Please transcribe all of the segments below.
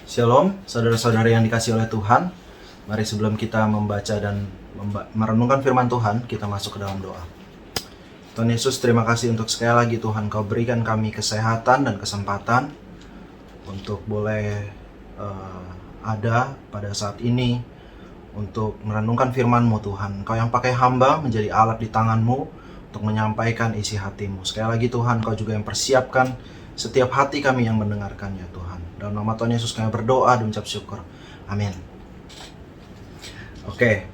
Shalom, saudara-saudara yang dikasih oleh Tuhan. Mari sebelum kita membaca dan merenungkan firman Tuhan, kita masuk ke dalam doa. Tuhan Yesus, terima kasih untuk sekali lagi Tuhan Kau berikan kami kesehatan dan kesempatan untuk boleh ada pada saat ini untuk merenungkan firman-Mu Tuhan. Kau yang pakai hamba menjadi alat di tangan-Mu untuk menyampaikan isi hati-Mu. Sekali lagi Tuhan, Kau juga yang persiapkan setiap hati kami yang mendengarkannya Tuhan. Dalam nama Tuhan Yesus kami berdoa dan ucap syukur. Amin. Oke.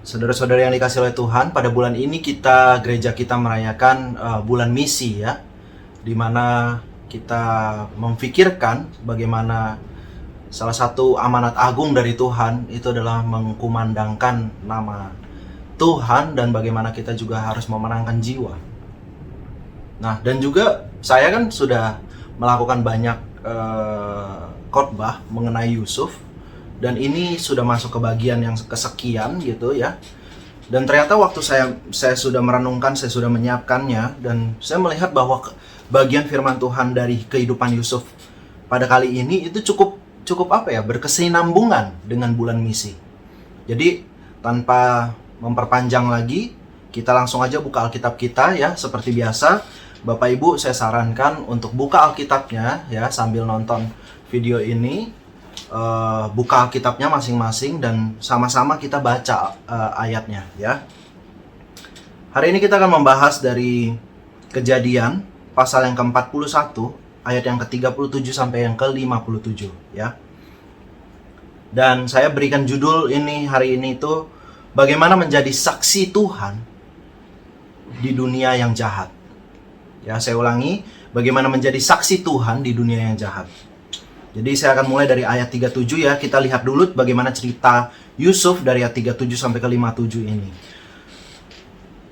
Saudara-saudara yang dikasih oleh Tuhan, pada bulan ini gereja kita merayakan bulan misi ya. Di mana kita memfikirkan bagaimana salah satu amanat agung dari Tuhan itu adalah mengkumandangkan nama Tuhan dan bagaimana kita juga harus memenangkan jiwa. Nah, dan juga saya kan sudah melakukan banyak khotbah mengenai Yusuf, dan ini sudah masuk ke bagian yang kesekian gitu ya. Dan ternyata waktu saya sudah merenungkan, saya sudah menyiapkannya, dan saya melihat bahwa bagian firman Tuhan dari kehidupan Yusuf pada kali ini itu cukup berkesinambungan dengan bulan misi. Jadi tanpa memperpanjang lagi, kita langsung aja buka Alkitab kita ya, seperti biasa. Bapak Ibu, saya sarankan untuk buka Alkitabnya ya, sambil nonton video ini, buka Alkitabnya masing-masing dan sama-sama kita baca ayatnya ya. Hari ini kita akan membahas dari Kejadian pasal yang ke-41 ayat yang ke-37 sampai yang ke-57 ya. Dan saya berikan judul ini hari ini itu bagaimana menjadi saksi Tuhan di dunia yang jahat. Ya, saya ulangi, bagaimana menjadi saksi Tuhan di dunia yang jahat. Jadi saya akan mulai dari ayat 37 ya. Kita lihat dulu bagaimana cerita Yusuf dari ayat 37 sampai ke 57 ini.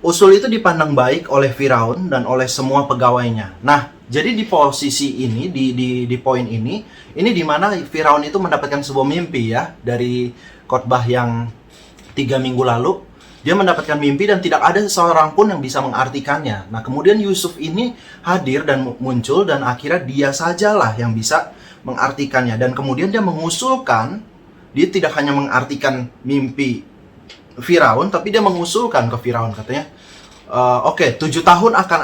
Usul itu dipandang baik oleh Firaun dan oleh semua pegawainya. Nah, jadi di posisi ini, di poin ini di mana Firaun itu mendapatkan sebuah mimpi ya, dari khotbah yang 3 minggu lalu. Dia mendapatkan mimpi dan tidak ada seorang pun yang bisa mengartikannya. Nah, kemudian Yusuf ini hadir dan muncul, dan akhirnya dia sajalah yang bisa mengartikannya. Dan kemudian dia mengusulkan, dia tidak hanya mengartikan mimpi Firaun, tapi dia mengusulkan ke Firaun, katanya, oke, 7 tahun akan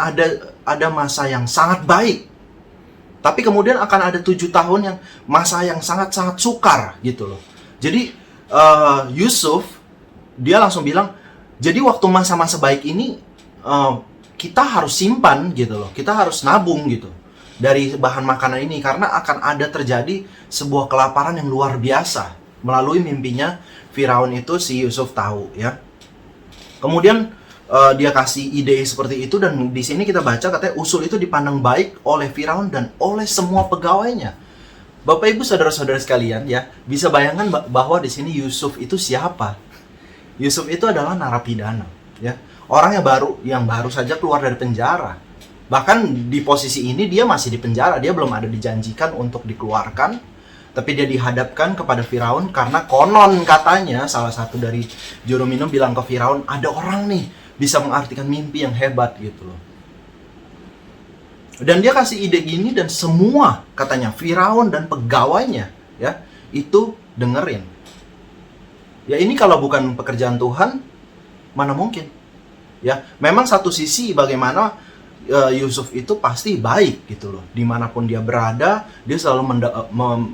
ada masa yang sangat baik. Tapi kemudian akan ada 7 tahun yang masa yang sangat-sangat sukar gitu loh. Jadi Yusuf, dia langsung bilang, jadi waktu masa-masa baik ini kita harus simpan gitu loh. Kita harus nabung gitu dari bahan makanan ini, karena akan ada terjadi sebuah kelaparan yang luar biasa. Melalui mimpinya Firaun itu si Yusuf tahu ya. Kemudian dia kasih ide seperti itu, dan di sini kita baca katanya usul itu dipandang baik oleh Firaun dan oleh semua pegawainya. Bapak Ibu saudara-saudara sekalian ya, bisa bayangkan bahwa di sini Yusuf itu siapa? Yusuf itu adalah narapidana, ya, orang yang baru saja keluar dari penjara. Bahkan di posisi ini dia masih di penjara, dia belum ada dijanjikan untuk dikeluarkan, tapi dia dihadapkan kepada Firaun karena konon katanya salah satu dari juru minum bilang ke Firaun, ada orang nih bisa mengartikan mimpi yang hebat gitu loh. Dan dia kasih ide gini, dan semua katanya Firaun dan pegawainya ya itu dengerin. Ya, ini kalau bukan pekerjaan Tuhan, mana mungkin? Ya, memang satu sisi bagaimana Yusuf itu pasti baik gitu loh. Dimanapun dia berada, dia selalu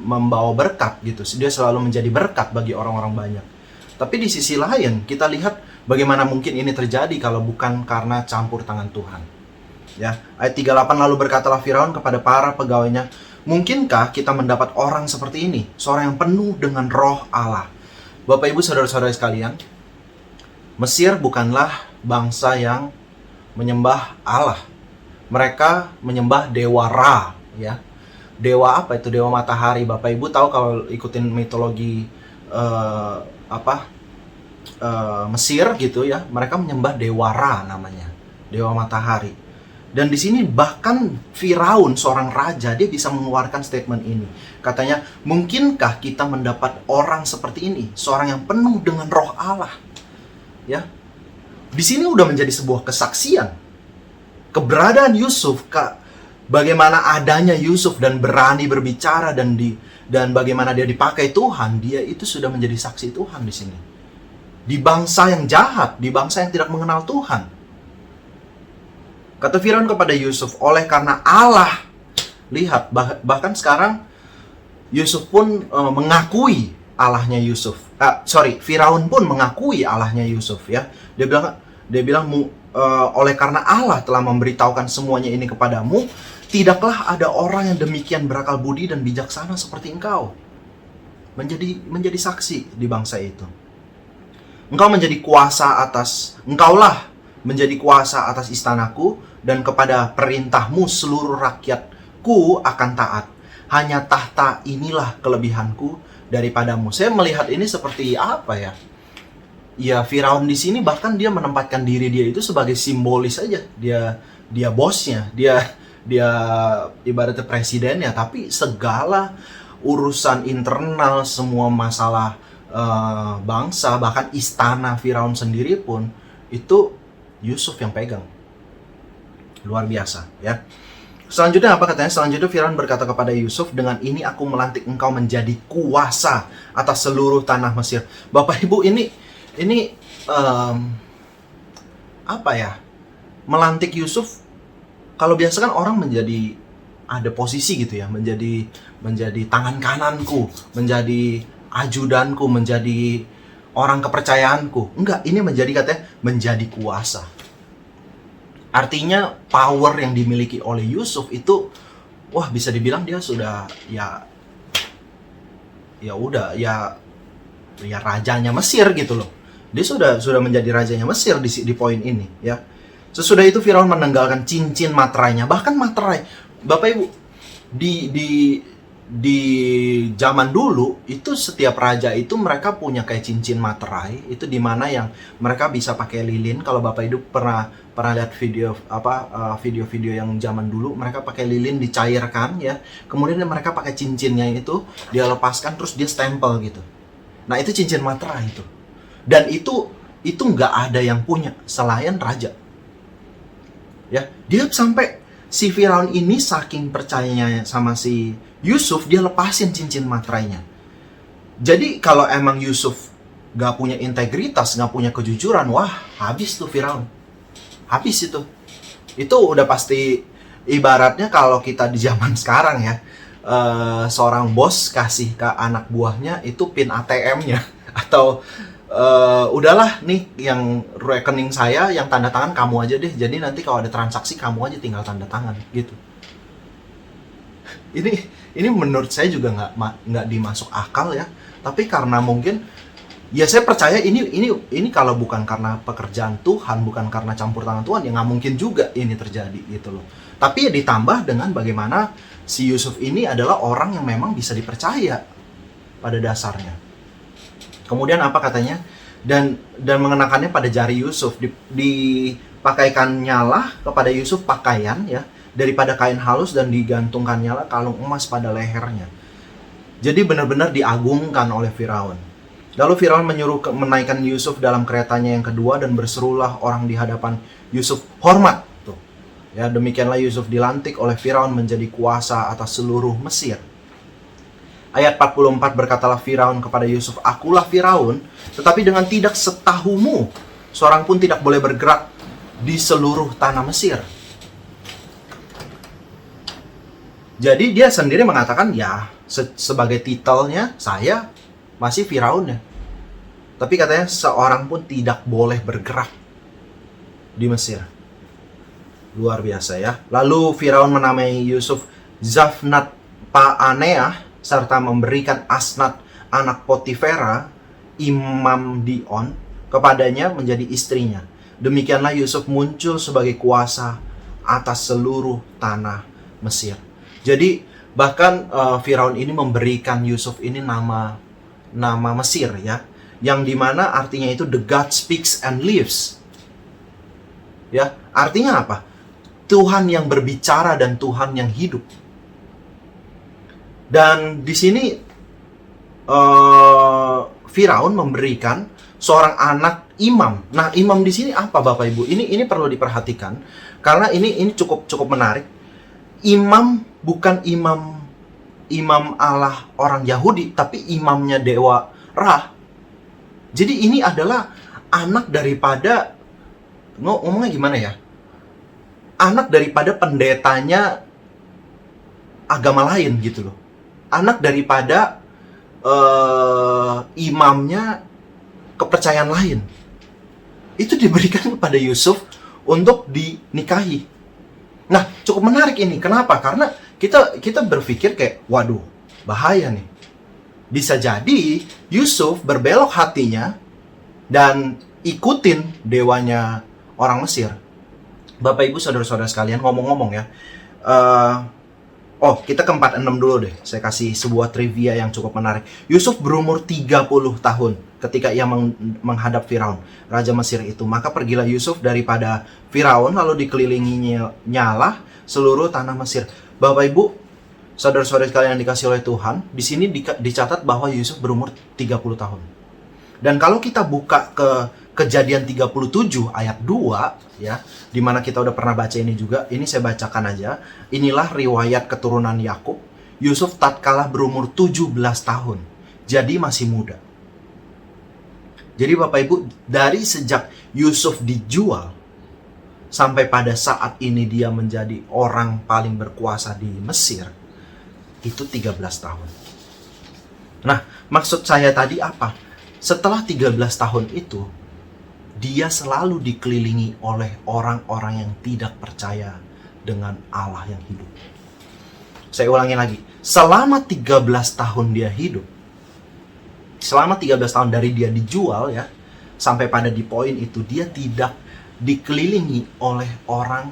membawa berkat gitu. Dia selalu menjadi berkat bagi orang-orang banyak. Tapi di sisi lain, kita lihat bagaimana mungkin ini terjadi kalau bukan karena campur tangan Tuhan. Ya, ayat 38, lalu berkatalah Firaun kepada para pegawainya, mungkinkah kita mendapat orang seperti ini, seorang yang penuh dengan roh Allah? Bapak Ibu saudara-saudara sekalian, Mesir bukanlah bangsa yang menyembah Allah. Mereka menyembah dewa Ra, ya. Dewa apa itu? Dewa matahari. Bapak Ibu tahu kalau ikutin mitologi Mesir gitu ya, mereka menyembah dewa Ra namanya, dewa matahari. Dan di sini bahkan Firaun, seorang raja, dia bisa mengeluarkan statement ini. Katanya, mungkinkah kita mendapat orang seperti ini, seorang yang penuh dengan roh Allah? Ya, di sini udah menjadi sebuah kesaksian keberadaan Yusuf bagaimana adanya Yusuf dan berani berbicara dan bagaimana dia dipakai Tuhan, dia itu sudah menjadi saksi Tuhan di sini. Di bangsa yang jahat, di bangsa yang tidak mengenal Tuhan. Kata Firaun kepada Yusuf, oleh karena Allah, lihat, bahkan sekarang Yusuf pun mengakui Allahnya Yusuf. Firaun pun mengakui Allahnya Yusuf, ya. Dia bilang oleh karena Allah telah memberitahukan semuanya ini kepadamu, tidaklah ada orang yang demikian berakal budi dan bijaksana seperti engkau. Menjadi saksi di bangsa itu. Engkaulah menjadi kuasa atas istanaku, dan kepada perintahmu seluruh rakyatku akan taat. Hanya tahta inilah kelebihanku daripadamu. Saya melihat ini seperti apa ya? Ya, Firaun di sini bahkan dia menempatkan diri dia itu sebagai simbolis saja. Dia bosnya, dia ibaratnya presidennya, tapi segala urusan internal, semua masalah bangsa, bahkan istana Firaun sendiri pun itu Yusuf yang pegang. Luar biasa, ya. Selanjutnya apa katanya? Selanjutnya Firaun berkata kepada Yusuf, dengan ini aku melantik engkau menjadi kuasa atas seluruh tanah Mesir. Bapak Ibu, ini apa ya? Melantik Yusuf, kalau biasa kan orang menjadi ada posisi gitu ya, menjadi tangan kananku, menjadi ajudanku, menjadi orang kepercayaanku. Enggak, ini katanya menjadi kuasa. Artinya power yang dimiliki oleh Yusuf itu, wah, bisa dibilang dia sudah rajanya Mesir gitu loh. Dia sudah menjadi rajanya Mesir di poin ini, ya. Sesudah itu Firaun menanggalkan cincin materainya, bahkan materai. Bapak Ibu, di zaman dulu itu setiap raja itu mereka punya kayak cincin materai, itu dimana yang mereka bisa pakai lilin. Kalau Bapak Ibu pernah lihat video-video yang zaman dulu, mereka pakai lilin dicairkan, ya, kemudian mereka pakai cincinnya itu dia lepaskan terus dia stempel gitu. Nah, itu cincin materai itu, dan itu nggak ada yang punya selain raja, ya. Dia sampai si Firaun ini saking percayanya sama si Yusuf, dia lepasin cincin materainya. Jadi kalau emang Yusuf gak punya integritas, gak punya kejujuran, wah, habis tuh Firaun. Habis itu. Itu udah pasti, ibaratnya kalau kita di zaman sekarang ya, seorang bos kasih ke anak buahnya itu pin ATM-nya. Atau udahlah nih, yang rekening saya yang tanda tangan kamu aja deh, jadi nanti kalau ada transaksi kamu aja tinggal tanda tangan gitu. Ini menurut saya juga nggak dimasuk akal, ya. Tapi karena mungkin, ya, saya percaya ini kalau bukan karena pekerjaan Tuhan, bukan karena campur tangan Tuhan, ya nggak mungkin juga ini terjadi gitu loh. Tapi ya ditambah dengan bagaimana si Yusuf ini adalah orang yang memang bisa dipercaya pada dasarnya. Kemudian apa katanya? Dan mengenakannya pada jari Yusuf, dipakaikannya lah kepada Yusuf pakaian, ya, daripada kain halus, dan digantungkannya lah kalung emas pada lehernya. Jadi benar-benar diagungkan oleh Firaun. Lalu Firaun menyuruh menaikkan Yusuf dalam keretanya yang kedua, dan berserulah orang di hadapan Yusuf, hormat. Tuh. Ya, demikianlah Yusuf dilantik oleh Firaun menjadi kuasa atas seluruh Mesir. Ayat 44, berkatalah Firaun kepada Yusuf, akulah Firaun, tetapi dengan tidak setahumu, seorang pun tidak boleh bergerak di seluruh tanah Mesir. Jadi dia sendiri mengatakan, ya, sebagai titelnya saya masih Firaun, ya. Tapi katanya seorang pun tidak boleh bergerak di Mesir. Luar biasa, ya. Lalu Firaun menamai Yusuf Zafnat Paaneah, serta memberikan Asnat anak Potifera, imam Dion, kepadanya menjadi istrinya. Demikianlah Yusuf muncul sebagai kuasa atas seluruh tanah Mesir. Jadi bahkan Firaun ini memberikan Yusuf ini nama Mesir, ya, yang dimana artinya itu the God speaks and lives, ya. Artinya apa? Tuhan yang berbicara dan Tuhan yang hidup. Dan di sini Firaun memberikan seorang anak imam. Nah, imam di sini apa, Bapak Ibu? Ini perlu diperhatikan karena ini cukup menarik. imam bukan imam Allah orang Yahudi, tapi imamnya dewa Ra. Jadi ini adalah anak daripada, ngomongnya gimana ya? Anak daripada pendetanya agama lain gitu loh. Anak daripada imamnya kepercayaan lain. Itu diberikan kepada Yusuf untuk dinikahi. Nah, cukup menarik ini. Kenapa? Karena kita berpikir kayak, waduh, bahaya nih. Bisa jadi Yusuf berbelok hatinya dan ikutin dewanya orang Mesir. Bapak Ibu saudara-saudara sekalian, ngomong-ngomong ya. Kita ke 46 dulu deh. Saya kasih sebuah trivia yang cukup menarik. Yusuf berumur 30 tahun ketika ia menghadap Firaun, raja Mesir itu. Maka pergilah Yusuf daripada Firaun, lalu dikelilinginya nyala seluruh tanah Mesir. Bapak Ibu, saudara-saudara sekalian yang dikasih oleh Tuhan, di sini dicatat bahwa Yusuf berumur 30 tahun. Dan kalau kita buka ke Kejadian 37 ayat 2 ya, di mana kita udah pernah baca ini juga, ini saya bacakan aja. Inilah riwayat keturunan Yakub. Yusuf tatkala berumur 17 tahun. Jadi masih muda. Jadi Bapak Ibu, dari sejak Yusuf dijual sampai pada saat ini dia menjadi orang paling berkuasa di Mesir, itu 13 tahun. Nah, maksud saya tadi apa? Setelah 13 tahun itu, dia selalu dikelilingi oleh orang-orang yang tidak percaya dengan Allah yang hidup. Saya ulangi lagi. Selama 13 tahun dia hidup, selama 13 tahun dari dia dijual ya, sampai pada di poin itu, dia tidak dikelilingi oleh orang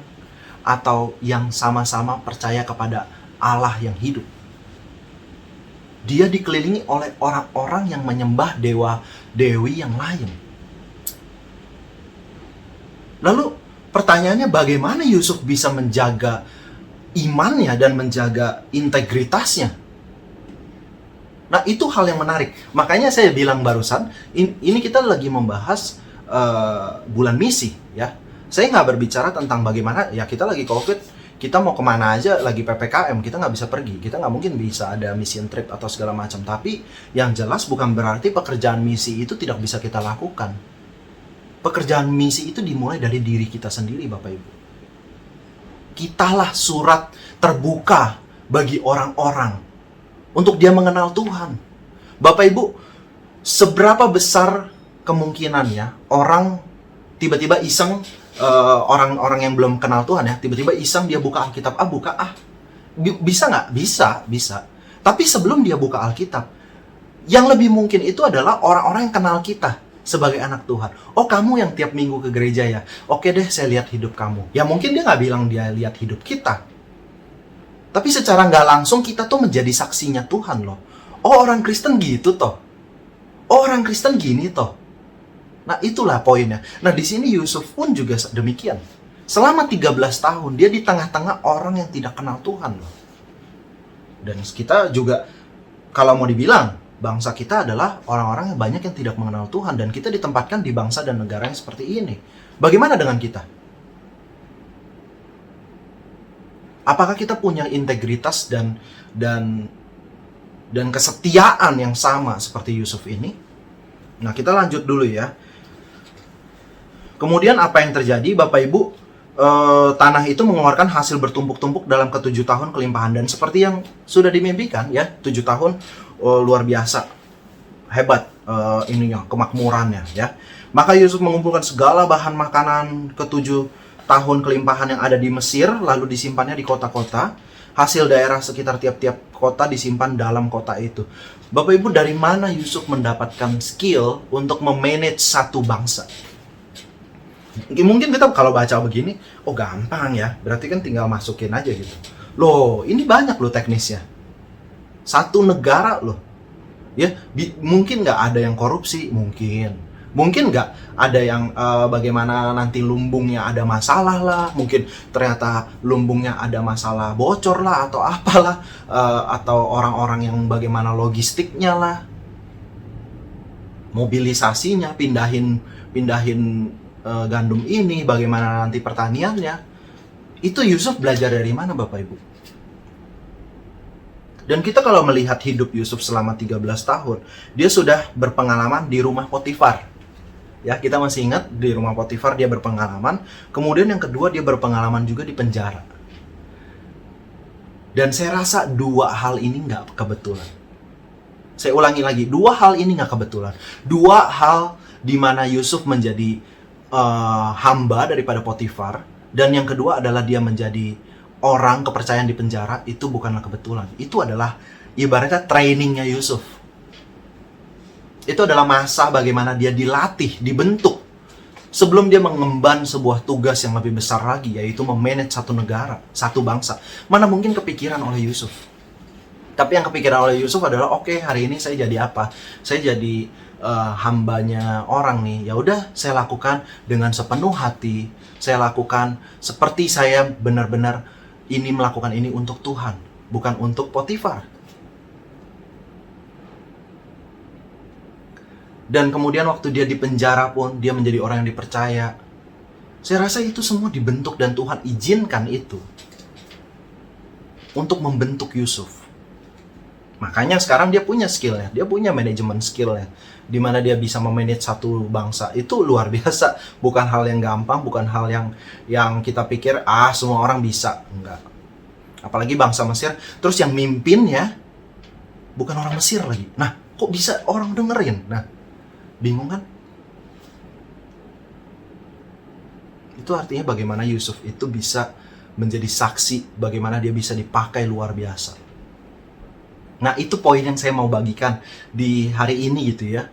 atau yang sama-sama percaya kepada Allah yang hidup. Dia dikelilingi oleh orang-orang yang menyembah dewa-dewi yang lain. Lalu pertanyaannya, bagaimana Yusuf bisa menjaga imannya dan menjaga integritasnya? Nah, itu hal yang menarik. Makanya saya bilang barusan, ini kita lagi membahas bulan misi ya. Saya nggak berbicara tentang bagaimana, ya kita lagi COVID, kita mau kemana aja, lagi PPKM, kita nggak bisa pergi. Kita nggak mungkin bisa ada mission trip atau segala macam. Tapi yang jelas bukan berarti pekerjaan misi itu tidak bisa kita lakukan. Pekerjaan misi itu dimulai dari diri kita sendiri, Bapak Ibu. Kitalah surat terbuka bagi orang-orang untuk dia mengenal Tuhan. Bapak Ibu, seberapa besar kemungkinannya orang tiba-tiba iseng, orang-orang yang belum kenal Tuhan ya, tiba-tiba iseng dia buka Alkitab, bisa nggak? Bisa. Tapi sebelum dia buka Alkitab, yang lebih mungkin itu adalah orang-orang yang kenal kita sebagai anak Tuhan. Oh, kamu yang tiap minggu ke gereja ya? Oke deh, saya lihat hidup kamu. Ya mungkin dia nggak bilang dia lihat hidup kita. Tapi secara nggak langsung kita tuh menjadi saksinya Tuhan loh. Oh, orang Kristen gitu toh. Oh, orang Kristen gini toh. Nah, itulah poinnya. Nah, di sini Yusuf pun juga demikian. Selama 13 tahun dia di tengah-tengah orang yang tidak kenal Tuhan loh. Dan kita juga, kalau mau dibilang, bangsa kita adalah orang-orang yang banyak yang tidak mengenal Tuhan, dan kita ditempatkan di bangsa dan negara yang seperti ini. Bagaimana dengan kita? Apakah kita punya integritas dan kesetiaan yang sama seperti Yusuf ini? Nah, kita lanjut dulu ya. Kemudian apa yang terjadi, Bapak Ibu? Tanah itu mengeluarkan hasil bertumpuk-tumpuk dalam ke-7 tahun kelimpahan, dan seperti yang sudah dimimpikan ya, 7 tahun luar biasa hebat ininya, kemakmurannya ya. Maka Yusuf mengumpulkan segala bahan makanan ke-7 tahun kelimpahan yang ada di Mesir, lalu disimpannya di kota-kota. Hasil daerah sekitar tiap-tiap kota disimpan dalam kota itu. Bapak Ibu, dari mana Yusuf mendapatkan skill untuk memanage satu bangsa? Mungkin kita kalau baca begini, oh gampang ya, berarti kan tinggal masukin aja gitu. Loh, ini banyak loh teknisnya. Satu negara loh. Ya, mungkin nggak ada yang korupsi, mungkin nggak ada yang bagaimana nanti lumbungnya ada masalah lah, mungkin ternyata lumbungnya ada masalah bocor lah atau apalah, atau orang-orang yang bagaimana logistiknya lah, mobilisasinya, pindahin gandum ini, bagaimana nanti pertaniannya. Itu Yusuf belajar dari mana, Bapak Ibu? Dan kita kalau melihat hidup Yusuf selama 13 tahun, dia sudah berpengalaman di rumah Potifar. Ya, kita masih ingat di rumah Potifar dia berpengalaman. Kemudian yang kedua dia berpengalaman juga di penjara. Dan saya rasa dua hal ini nggak kebetulan. Saya ulangi lagi, dua hal ini nggak kebetulan. Dua hal di mana Yusuf menjadi hamba daripada Potifar, dan yang kedua adalah dia menjadi orang kepercayaan di penjara, itu bukanlah kebetulan. Itu adalah ibaratnya trainingnya Yusuf. Itu adalah masa bagaimana dia dilatih, dibentuk sebelum dia mengemban sebuah tugas yang lebih besar lagi, yaitu memanage satu negara, satu bangsa. Mana mungkin kepikiran oleh Yusuf. Tapi yang kepikiran oleh Yusuf adalah, oke, hari ini saya jadi apa? Saya jadi hambanya orang nih. Ya udah, saya lakukan dengan sepenuh hati. Saya lakukan seperti saya benar-benar ini melakukan ini untuk Tuhan, bukan untuk Potifar. Dan kemudian waktu dia di penjara pun, dia menjadi orang yang dipercaya. Saya rasa itu semua dibentuk dan Tuhan izinkan itu untuk membentuk Yusuf. Makanya sekarang dia punya skillnya, dia punya manajemen skillnya, di mana dia bisa memanage satu bangsa. Itu luar biasa, bukan hal yang gampang, bukan hal yang kita pikir semua orang bisa, enggak. Apalagi bangsa Mesir, terus yang mimpinnya bukan orang Mesir lagi. Nah, kok bisa orang dengerin? Nah, bingung kan? Itu artinya bagaimana Yusuf itu bisa menjadi saksi, bagaimana dia bisa dipakai luar biasa. Nah, itu poin yang saya mau bagikan di hari ini gitu ya.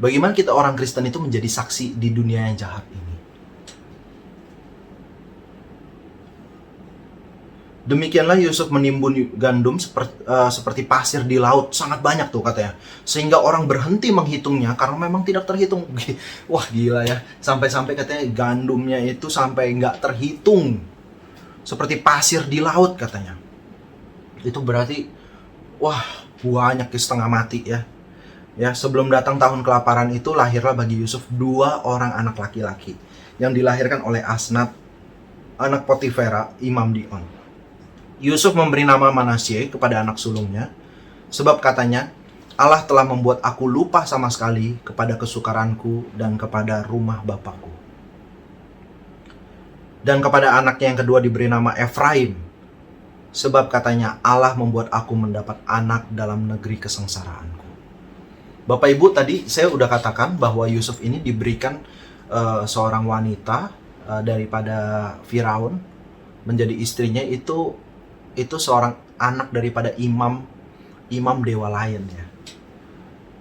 Bagaimana kita orang Kristen itu menjadi saksi di dunia yang jahat ini. Demikianlah Yusuf menimbun gandum seperti pasir di laut. Sangat banyak tuh katanya. Sehingga orang berhenti menghitungnya karena memang tidak terhitung. Wah, gila ya. Sampai-sampai katanya gandumnya itu sampai nggak terhitung. Seperti pasir di laut katanya. Itu berarti wah, banyak setengah mati ya. Ya, sebelum datang tahun kelaparan itu lahirlah bagi Yusuf 2 orang anak laki-laki yang dilahirkan oleh Asnat, anak Potifera, imam di On. Yusuf memberi nama Manasye kepada anak sulungnya, sebab katanya, Allah telah membuat aku lupa sama sekali kepada kesukaranku dan kepada rumah bapakku. Dan kepada anaknya yang kedua diberi nama Efraim, sebab katanya Allah membuat aku mendapat anak dalam negeri kesengsaraanku. Bapak Ibu, tadi saya udah katakan bahwa Yusuf ini diberikan seorang wanita daripada Firaun menjadi istrinya, itu seorang anak daripada imam dewa lain ya.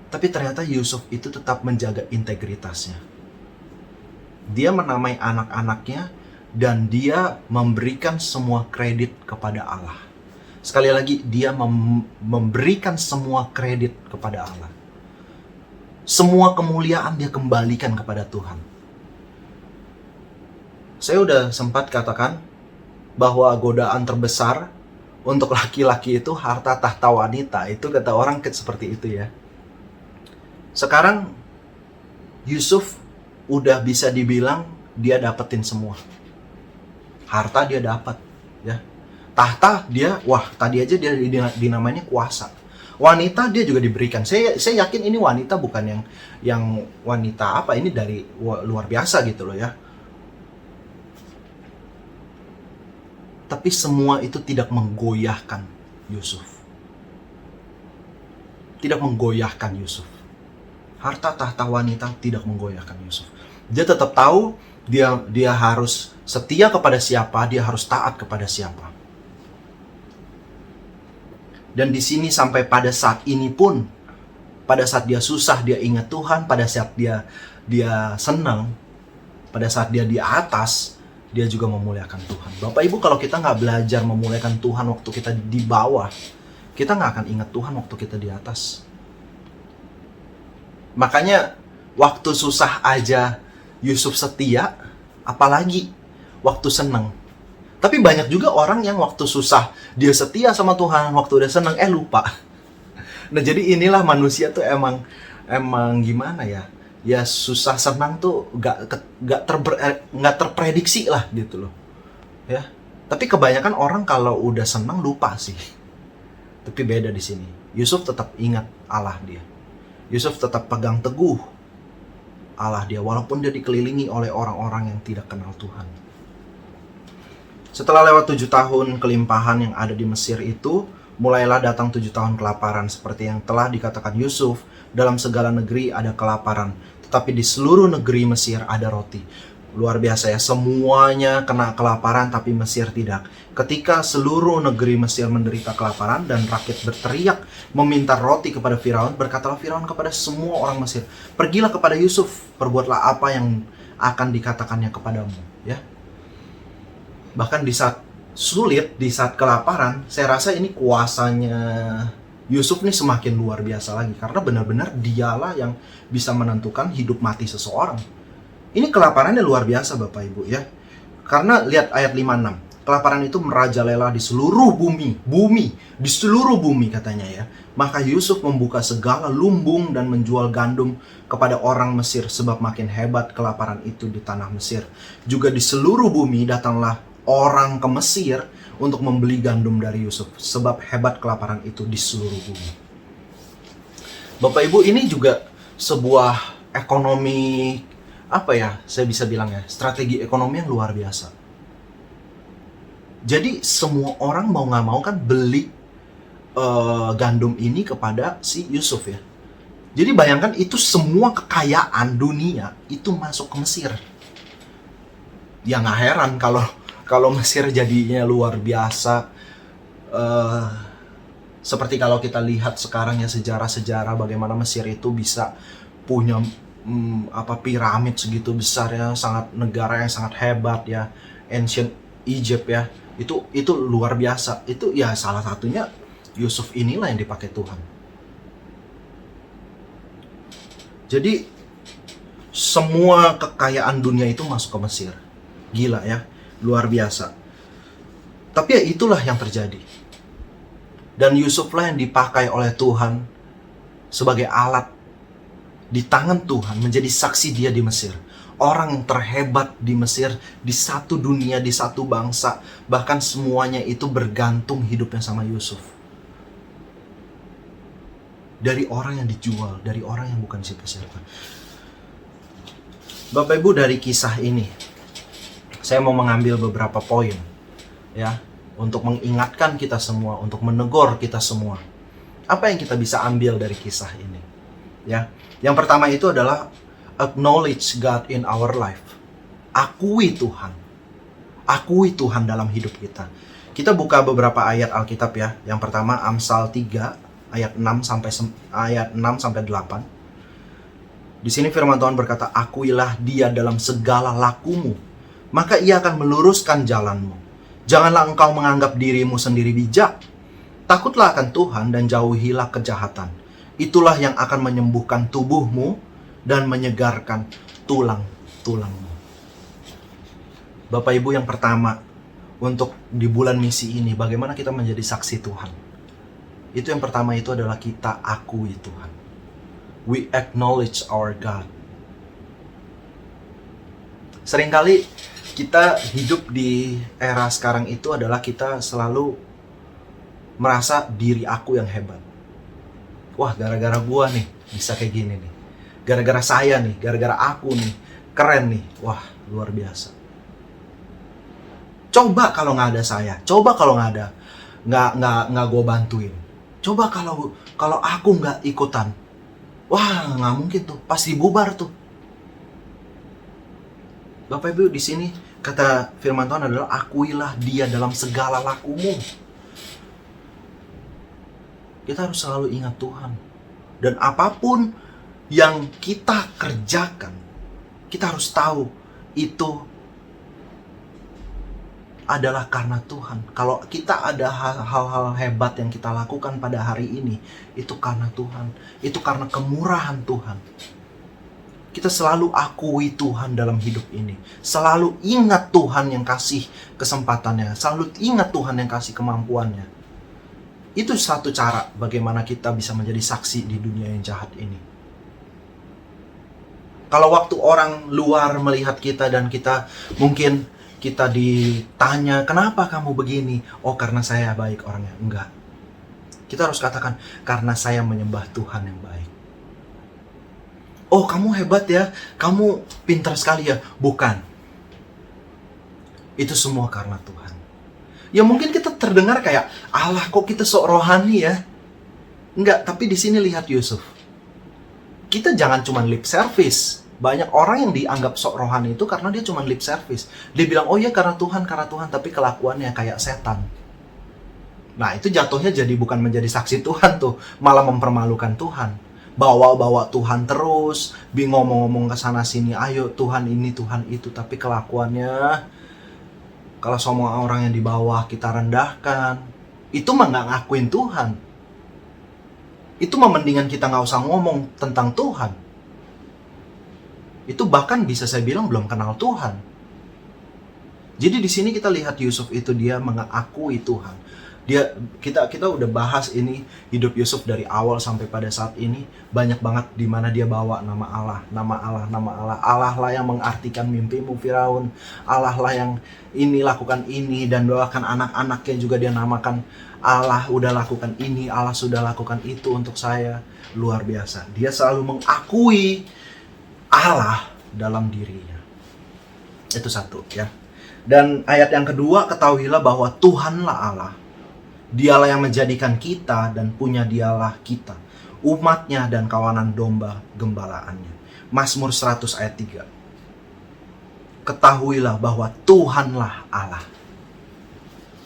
Tapi ternyata Yusuf itu tetap menjaga integritasnya. Dia menamai anak-anaknya dan dia memberikan semua kredit kepada Allah. Sekali lagi, dia memberikan semua kredit kepada Allah. Semua kemuliaan dia kembalikan kepada Tuhan. Saya udah sempat katakan bahwa godaan terbesar untuk laki-laki itu harta tahta wanita. Itu kata orang seperti itu ya. Sekarang Yusuf udah bisa dibilang dia dapetin semua. Harta dia dapat, ya. Tahta dia, wah, tadi aja dia dinamanya kuasa. Wanita dia juga diberikan. Saya yakin ini wanita bukan yang wanita apa, ini dari luar biasa gitu loh ya. Tapi semua itu tidak menggoyahkan Yusuf. Tidak menggoyahkan Yusuf. Harta tahta wanita tidak menggoyahkan Yusuf. Dia tetap tahu dia harus setia kepada siapa, dia harus taat kepada siapa. Dan di sini sampai pada saat ini pun, pada saat dia susah dia ingat Tuhan, pada saat dia senang, pada saat dia di atas, dia juga memuliakan Tuhan. Bapak Ibu, kalau kita nggak belajar memuliakan Tuhan waktu kita di bawah, kita nggak akan ingat Tuhan waktu kita di atas. Makanya waktu susah aja Yusuf setia, apalagi waktu seneng. Tapi banyak juga orang yang waktu susah dia setia sama Tuhan, waktu udah seneng lupa. Nah, jadi inilah manusia tuh emang gimana ya? Ya susah senang tuh nggak terprediksi lah gitu loh. Ya. Tapi kebanyakan orang kalau udah senang lupa sih. Tapi beda di sini. Yusuf tetap ingat Allah dia. Yusuf tetap pegang teguh Allah dia, walaupun dia dikelilingi oleh orang-orang yang tidak kenal Tuhan. Setelah lewat 7 tahun kelimpahan yang ada di Mesir itu, mulailah datang 7 tahun kelaparan. Seperti yang telah dikatakan Yusuf, dalam segala negeri ada kelaparan, tetapi di seluruh negeri Mesir ada roti. Luar biasa ya, semuanya kena kelaparan tapi Mesir tidak. Ketika seluruh negeri Mesir menderita kelaparan dan rakyat berteriak meminta roti kepada Firaun, berkatalah Firaun kepada semua orang Mesir, pergilah kepada Yusuf, perbuatlah apa yang akan dikatakannya kepadamu. Ya. Bahkan di saat sulit, di saat kelaparan, saya rasa ini kuasanya Yusuf nih semakin luar biasa lagi, karena benar-benar dialah yang bisa menentukan hidup mati seseorang. Ini kelaparannya luar biasa Bapak Ibu ya. Karena lihat ayat 56. Kelaparan itu merajalela di seluruh bumi. Di seluruh bumi katanya ya. Maka Yusuf membuka segala lumbung dan menjual gandum kepada orang Mesir, sebab makin hebat kelaparan itu di tanah Mesir. Juga di seluruh bumi datanglah orang ke Mesir untuk membeli gandum dari Yusuf, sebab hebat kelaparan itu di seluruh bumi. Bapak Ibu, ini juga sebuah ekonomi, saya bisa bilang ya, strategi ekonomi yang luar biasa. Jadi semua orang mau nggak mau kan beli gandum ini kepada si Yusuf ya. Jadi bayangkan itu semua kekayaan dunia itu masuk ke Mesir. Ya nggak heran kalau Mesir jadinya luar biasa. Seperti kalau kita lihat sekarang ya, sejarah-sejarah bagaimana Mesir itu bisa punya piramid segitu besar ya, negara yang sangat hebat ya, ancient Egypt ya, itu luar biasa. Itu ya salah satunya Yusuf inilah yang dipakai Tuhan. Jadi semua kekayaan dunia itu masuk ke Mesir. Gila ya, luar biasa. Tapi ya itulah yang terjadi. Dan Yusuflah yang dipakai oleh Tuhan sebagai alat di tangan Tuhan, menjadi saksi dia di Mesir. Orang yang terhebat di Mesir, di satu dunia, di satu bangsa. Bahkan semuanya itu bergantung hidupnya sama Yusuf. Dari orang yang dijual, dari orang yang bukan siapa-siapa. Bapak Ibu, dari kisah ini saya mau mengambil beberapa poin ya, untuk mengingatkan kita semua, untuk menegur kita semua. Apa yang kita bisa ambil dari kisah ini? Ya. Yang pertama itu adalah acknowledge God in our life. Akui Tuhan. Akui Tuhan dalam hidup kita. Kita buka beberapa ayat Alkitab ya. Yang pertama Amsal 3 ayat 6 sampai 8. Di sini firman Tuhan berkata, "Akuilah Dia dalam segala lakumu, maka Ia akan meluruskan jalanmu. Janganlah engkau menganggap dirimu sendiri bijak. Takutlah akan Tuhan dan jauhilah kejahatan. Itulah yang akan menyembuhkan tubuhmu dan menyegarkan tulang-tulangmu." Bapak Ibu, yang pertama untuk di bulan misi ini, bagaimana kita menjadi saksi Tuhan. Itu yang pertama itu adalah kita akui Tuhan. We acknowledge our God. Seringkali kita hidup di era sekarang itu adalah kita selalu merasa diri aku yang hebat. Wah, gara-gara gua nih bisa kayak gini nih. Gara-gara saya nih, gara-gara aku nih, keren nih. Wah, luar biasa. Coba kalau nggak ada saya, coba kalau nggak gua bantuin. Coba kalau aku nggak ikutan. Wah, nggak mungkin tuh, pasti bubar tuh. Bapak Ibu, di sini kata firman Tuhan adalah akuilah Dia dalam segala lakumu. Kita harus selalu ingat Tuhan. Dan apapun yang kita kerjakan, kita harus tahu itu adalah karena Tuhan. Kalau kita ada hal-hal hebat yang kita lakukan pada hari ini, itu karena Tuhan. Itu karena kemurahan Tuhan. Kita selalu akui Tuhan dalam hidup ini. Selalu ingat Tuhan yang kasih kesempatannya. Selalu ingat Tuhan yang kasih kemampuannya. Itu satu cara bagaimana kita bisa menjadi saksi di dunia yang jahat ini. Kalau waktu orang luar melihat kita dan mungkin kita ditanya, kenapa kamu begini? Oh, karena saya baik orangnya. Enggak. Kita harus katakan, karena saya menyembah Tuhan yang baik. Oh, kamu hebat ya, kamu pintar sekali ya. Bukan. Itu semua karena Tuhan. Ya mungkin kita terdengar kayak, Allah kok kita sok rohani ya. Enggak, tapi di sini lihat Yusuf. Kita jangan cuma lip service. Banyak orang yang dianggap sok rohani itu karena dia cuma lip service. Dia bilang, oh ya karena Tuhan, tapi kelakuannya kayak setan. Nah, itu jatuhnya jadi bukan menjadi saksi Tuhan tuh, malah mempermalukan Tuhan. Bawa-bawa Tuhan terus, ngomong-ngomong ke sana sini, ayo Tuhan ini, Tuhan itu, tapi kelakuannya kalau semua orang yang di bawah kita rendahkan, itu mah nggak ngakuin Tuhan. Itu mah mendingan kita nggak usah ngomong tentang Tuhan. Itu bahkan bisa saya bilang belum kenal Tuhan. Jadi di sini kita lihat Yusuf itu dia mengakui Tuhan. Kita udah bahas ini hidup Yusuf dari awal sampai pada saat ini, banyak banget di mana dia bawa nama Allah. Allah lah yang mengartikan mimpimu Firaun. Allah lah yang ini lakukan ini, dan doakan anak-anaknya juga dia namakan Allah udah lakukan ini, Allah sudah lakukan itu untuk saya. Luar biasa. Dia selalu mengakui Allah dalam dirinya. Itu satu ya. Dan ayat yang kedua, ketahuilah bahwa Tuhanlah Allah. Dialah yang menjadikan kita dan punya dialah kita, umatnya dan kawanan domba gembalaannya. Mazmur 100 ayat 3. Ketahuilah bahwa Tuhanlah Allah.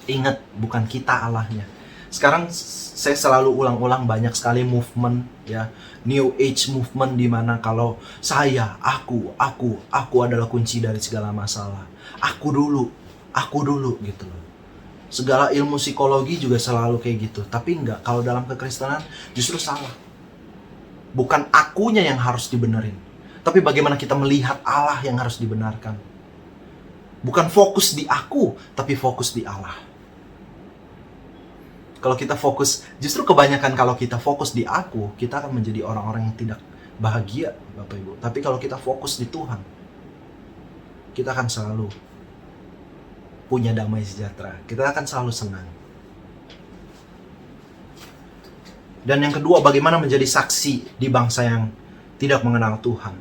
Ingat, bukan kita Allahnya. Sekarang saya selalu ulang-ulang banyak sekali movement ya, New Age movement, di mana kalau saya, aku adalah kunci dari segala masalah. Aku dulu gitu loh. Segala ilmu psikologi juga selalu kayak gitu. Tapi enggak, kalau dalam kekristenan justru salah. Bukan akunya yang harus dibenerin, tapi bagaimana kita melihat Allah yang harus dibenarkan. Bukan fokus di aku, tapi fokus di Allah. Kalau kita fokus, justru kebanyakan kalau kita fokus di aku, kita akan menjadi orang-orang yang tidak bahagia, Bapak Ibu. Tapi kalau kita fokus di Tuhan, kita akan selalu punya damai sejahtera. Kita akan selalu senang. Dan yang kedua, bagaimana menjadi saksi di bangsa yang tidak mengenal Tuhan.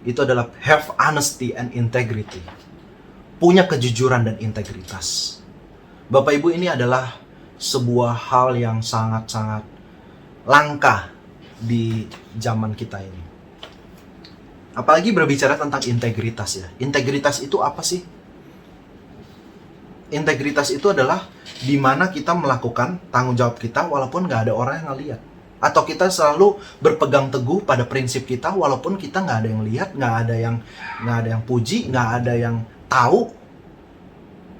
Itu adalah have honesty and integrity. Punya kejujuran dan integritas. Bapak Ibu, ini adalah sebuah hal yang sangat-sangat langka di zaman kita ini. Apalagi berbicara tentang integritas ya. Integritas itu apa sih? Integritas itu adalah di mana kita melakukan tanggung jawab kita walaupun nggak ada orang yang ngeliat. Atau kita selalu berpegang teguh pada prinsip kita walaupun kita nggak ada yang lihat, nggak ada yang puji, nggak ada yang tahu.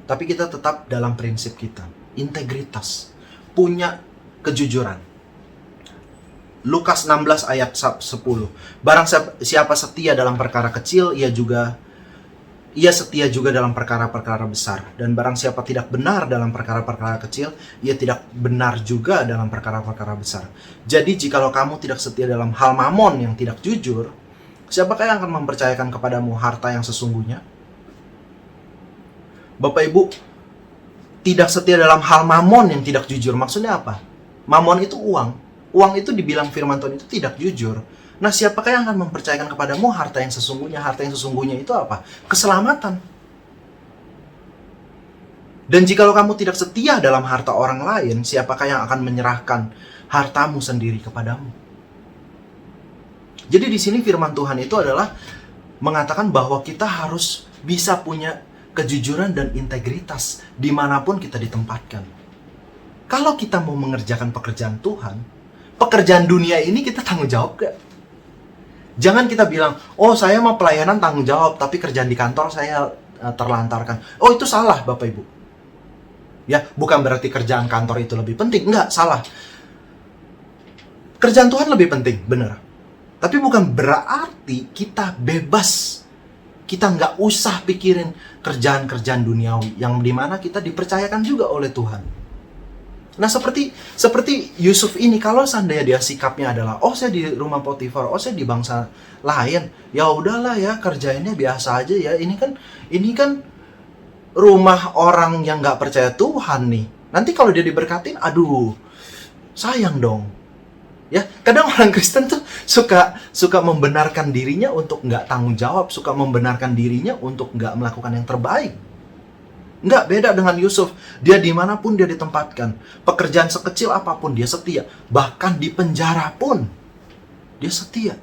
Tapi kita tetap dalam prinsip kita. Integritas. Punya kejujuran. Lukas 16 ayat 10. Barang siapa setia dalam perkara kecil, ia setia juga dalam perkara-perkara besar. Dan barang siapa tidak benar dalam perkara-perkara kecil, ia tidak benar juga dalam perkara-perkara besar. Jadi jikalau kamu tidak setia dalam hal mamon yang tidak jujur, siapakah yang akan mempercayakan kepadamu harta yang sesungguhnya? Bapak Ibu, tidak setia dalam hal mamon yang tidak jujur, maksudnya apa? Mamon itu uang. Uang itu dibilang firman Tuhan itu tidak jujur. Nah, siapakah yang akan mempercayakan kepadamu harta yang sesungguhnya? Harta yang sesungguhnya itu apa? Keselamatan. Dan jikalau kamu tidak setia dalam harta orang lain, siapakah yang akan menyerahkan hartamu sendiri kepadamu? Jadi di sini firman Tuhan itu adalah mengatakan bahwa kita harus bisa punya kejujuran dan integritas dimanapun kita ditempatkan. Kalau kita mau mengerjakan pekerjaan Tuhan, pekerjaan dunia ini kita tanggung jawab gak? Jangan kita bilang, oh saya mau pelayanan tanggung jawab, tapi kerjaan di kantor saya terlantarkan. Oh itu salah Bapak Ibu. Ya, bukan berarti kerjaan kantor itu lebih penting. Enggak, salah. Kerjaan Tuhan lebih penting, benar. Tapi bukan berarti kita bebas. Kita nggak usah pikirin kerjaan-kerjaan duniawi yang dimana kita dipercayakan juga oleh Tuhan. Nah seperti Yusuf ini, kalau seandainya dia sikapnya adalah, oh saya di rumah Potifar, oh saya di bangsa lain, ya udahlah ya kerjainnya biasa aja ya. Ini kan rumah orang yang nggak percaya Tuhan nih. Nanti kalau dia diberkatin, aduh, Sayang dong. Ya, kadang orang Kristen tuh suka membenarkan dirinya untuk nggak tanggung jawab, suka membenarkan dirinya untuk nggak melakukan yang terbaik. Nggak, beda dengan Yusuf. Dia dimanapun dia ditempatkan, pekerjaan sekecil apapun dia setia. Bahkan di penjara pun dia setia.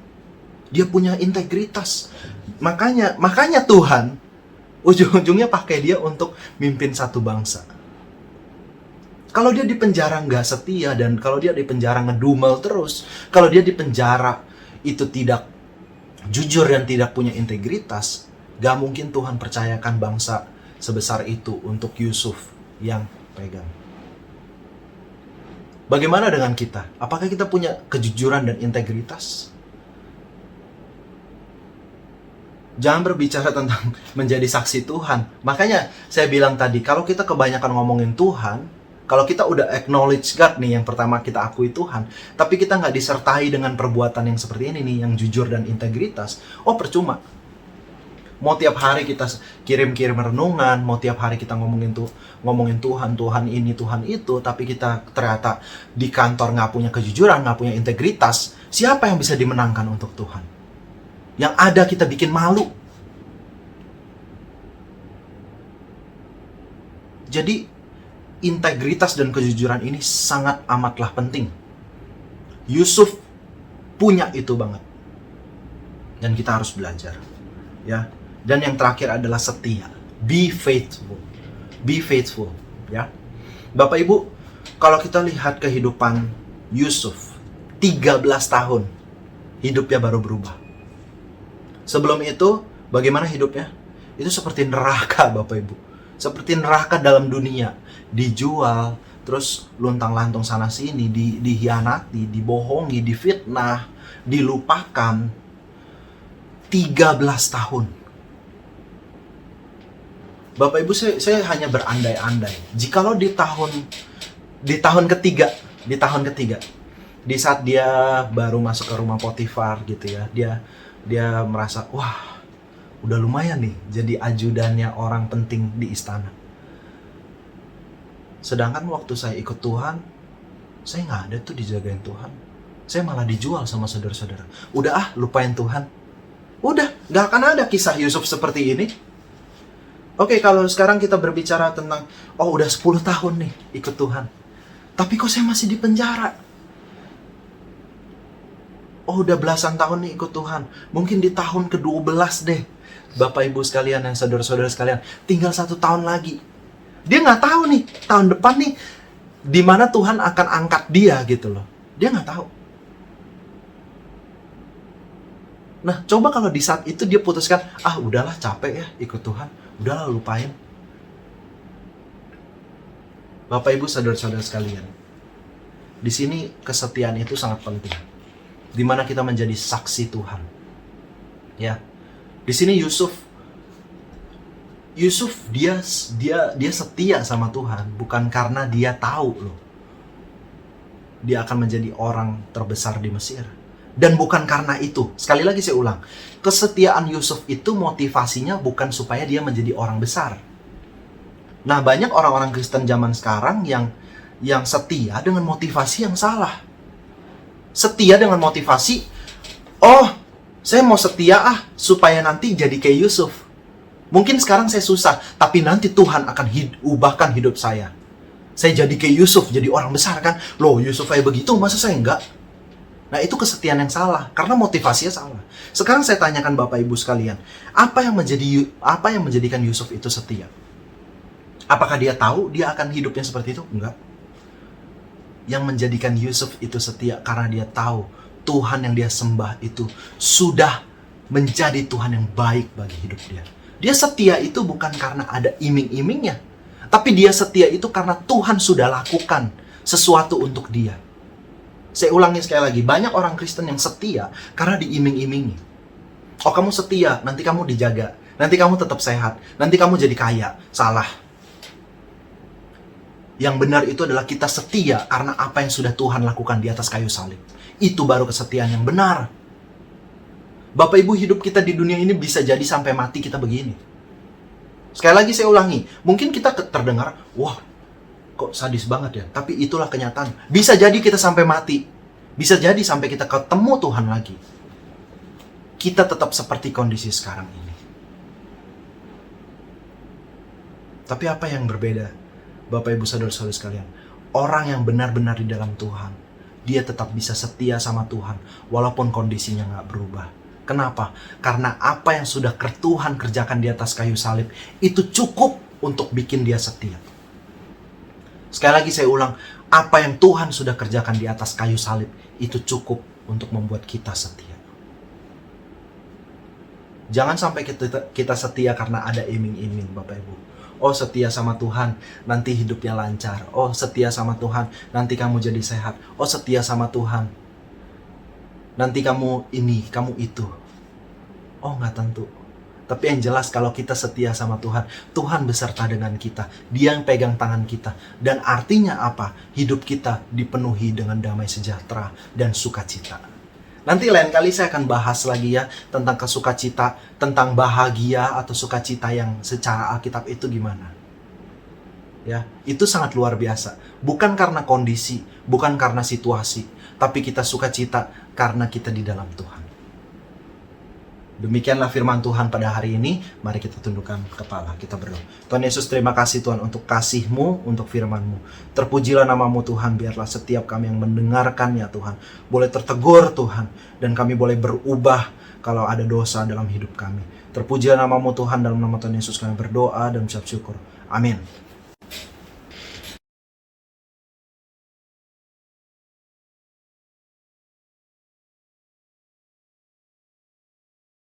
Dia punya integritas. Makanya Tuhan ujung-ujungnya pakai dia untuk mimpin satu bangsa. Kalau dia di penjara nggak setia, dan kalau dia di penjara ngedumel terus, kalau dia di penjara itu tidak jujur dan tidak punya integritas, gak mungkin Tuhan percayakan bangsa sebesar itu untuk Yusuf yang pegang. Bagaimana dengan kita? Apakah kita punya kejujuran dan integritas? Jangan berbicara tentang menjadi saksi Tuhan. Makanya saya bilang tadi, kalau kita kebanyakan ngomongin Tuhan, kalau kita udah acknowledge God nih, yang pertama kita akui Tuhan, tapi kita nggak disertai dengan perbuatan yang seperti ini nih, yang jujur dan integritas, percuma. Mau tiap hari kita kirim-kirim renungan, mau tiap hari kita ngomongin Tuhan, Tuhan ini, Tuhan itu, tapi kita ternyata di kantor nggak punya kejujuran, nggak punya integritas, siapa yang bisa dimenangkan untuk Tuhan? Yang ada kita bikin malu. Jadi integritas dan kejujuran ini sangat amatlah penting. Yusuf punya itu banget. Dan kita harus belajar. Ya. Dan yang terakhir adalah setia. Be faithful. Be faithful, ya. Bapak Ibu, kalau kita lihat kehidupan Yusuf, 13 tahun hidupnya baru berubah. Sebelum itu, bagaimana hidupnya? Itu seperti neraka, Bapak Ibu. Seperti neraka dalam dunia. Dijual, terus luntang-lantung sana-sini, dihianati, dibohongi, difitnah, dilupakan. 13 tahun. Bapak Ibu, saya hanya berandai-andai. Jikalau di tahun ketiga, di saat dia baru masuk ke rumah Potifar gitu ya, dia merasa, wah, udah lumayan nih jadi ajudannya orang penting di istana. Sedangkan waktu saya ikut Tuhan, saya nggak ada tuh dijagain Tuhan. Saya malah dijual sama saudara-saudara. Udah lupain Tuhan. Udah, nggak akan ada kisah Yusuf seperti ini. Oke, kalau sekarang kita berbicara tentang, udah 10 tahun nih ikut Tuhan, tapi kok saya masih di penjara? Udah belasan tahun nih ikut Tuhan. Mungkin di tahun ke-12 deh. Bapak Ibu sekalian dan saudara-saudara sekalian, tinggal 1 tahun lagi. Dia nggak tahu nih, tahun depan nih, di mana Tuhan akan angkat dia gitu loh. Dia nggak tahu. Nah, coba kalau di saat itu dia putuskan, udahlah capek ya ikut Tuhan. Udahlah lupain. Bapak Ibu saudara-saudara sekalian, di sini kesetiaan itu sangat penting. Di mana kita menjadi saksi Tuhan. Ya. Di sini Yusuf dia setia sama Tuhan bukan karena dia tahu loh dia akan menjadi orang terbesar di Mesir. Dan bukan karena itu. Sekali lagi saya ulang, kesetiaan Yusuf itu motivasinya bukan supaya dia menjadi orang besar. Nah, banyak orang-orang Kristen zaman sekarang yang setia dengan motivasi yang salah. Setia dengan motivasi, saya mau setia supaya nanti jadi kayak Yusuf. Mungkin sekarang saya susah, tapi nanti Tuhan akan ubahkan hidup saya. Saya jadi kayak Yusuf, jadi orang besar kan. Loh, Yusuf kayak begitu, masa saya enggak? Nah, itu kesetiaan yang salah, karena motivasinya salah. Sekarang saya tanyakan Bapak Ibu sekalian, apa yang menjadikan Yusuf itu setia? Apakah dia tahu dia akan hidupnya seperti itu? Enggak. Yang menjadikan Yusuf itu setia karena dia tahu Tuhan yang dia sembah itu sudah menjadi Tuhan yang baik bagi hidup dia. Dia setia itu bukan karena ada iming-imingnya, tapi dia setia itu karena Tuhan sudah lakukan sesuatu untuk dia. Saya ulangi sekali lagi, banyak orang Kristen yang setia karena diiming-imingi. Kamu setia, nanti kamu dijaga, nanti kamu tetap sehat, nanti kamu jadi kaya. Salah. Yang benar itu adalah kita setia karena apa yang sudah Tuhan lakukan di atas kayu salib. Itu baru kesetiaan yang benar. Bapak Ibu, hidup kita di dunia ini bisa jadi sampai mati kita begini. Sekali lagi saya ulangi, mungkin kita terdengar, wah, kok sadis banget ya. Tapi itulah kenyataan. Bisa jadi kita sampai mati. Bisa jadi sampai kita ketemu Tuhan lagi. Kita tetap seperti kondisi sekarang ini. Tapi apa yang berbeda, Bapak Ibu saudara-saudara sekalian? Orang yang benar-benar di dalam Tuhan, dia tetap bisa setia sama Tuhan walaupun kondisinya gak berubah. Kenapa? Karena apa yang sudah Tuhan kerjakan di atas kayu salib itu cukup untuk bikin dia setia. Sekali lagi saya ulang, apa yang Tuhan sudah kerjakan di atas kayu salib itu cukup untuk membuat kita setia. Jangan sampai kita setia karena ada iming-iming, Bapak Ibu. Oh, setia sama Tuhan, nanti hidupnya lancar. Oh, setia sama Tuhan, nanti kamu jadi sehat. Oh, setia sama Tuhan, nanti kamu ini, kamu itu. Oh, nggak tentu. Tapi yang jelas kalau kita setia sama Tuhan, Tuhan beserta dengan kita. Dia yang pegang tangan kita. Dan artinya apa? Hidup kita dipenuhi dengan damai sejahtera dan sukacita. Nanti lain kali saya akan bahas lagi ya tentang kesukacita, tentang bahagia atau sukacita yang secara Alkitab itu gimana. Ya, itu sangat luar biasa. Bukan karena kondisi, bukan karena situasi, tapi kita sukacita karena kita di dalam Tuhan. Demikianlah firman Tuhan pada hari ini. Mari kita tundukkan kepala, kita berdoa. Tuhan Yesus, terima kasih Tuhan untuk kasih-Mu, untuk firman-Mu. Terpujilah nama-Mu Tuhan, biarlah setiap kami yang mendengarkannya Tuhan boleh tertegur Tuhan, dan kami boleh berubah kalau ada dosa dalam hidup kami. Terpujilah nama-Mu Tuhan, dalam nama Tuhan Yesus kami berdoa dan ucap syukur. Amin.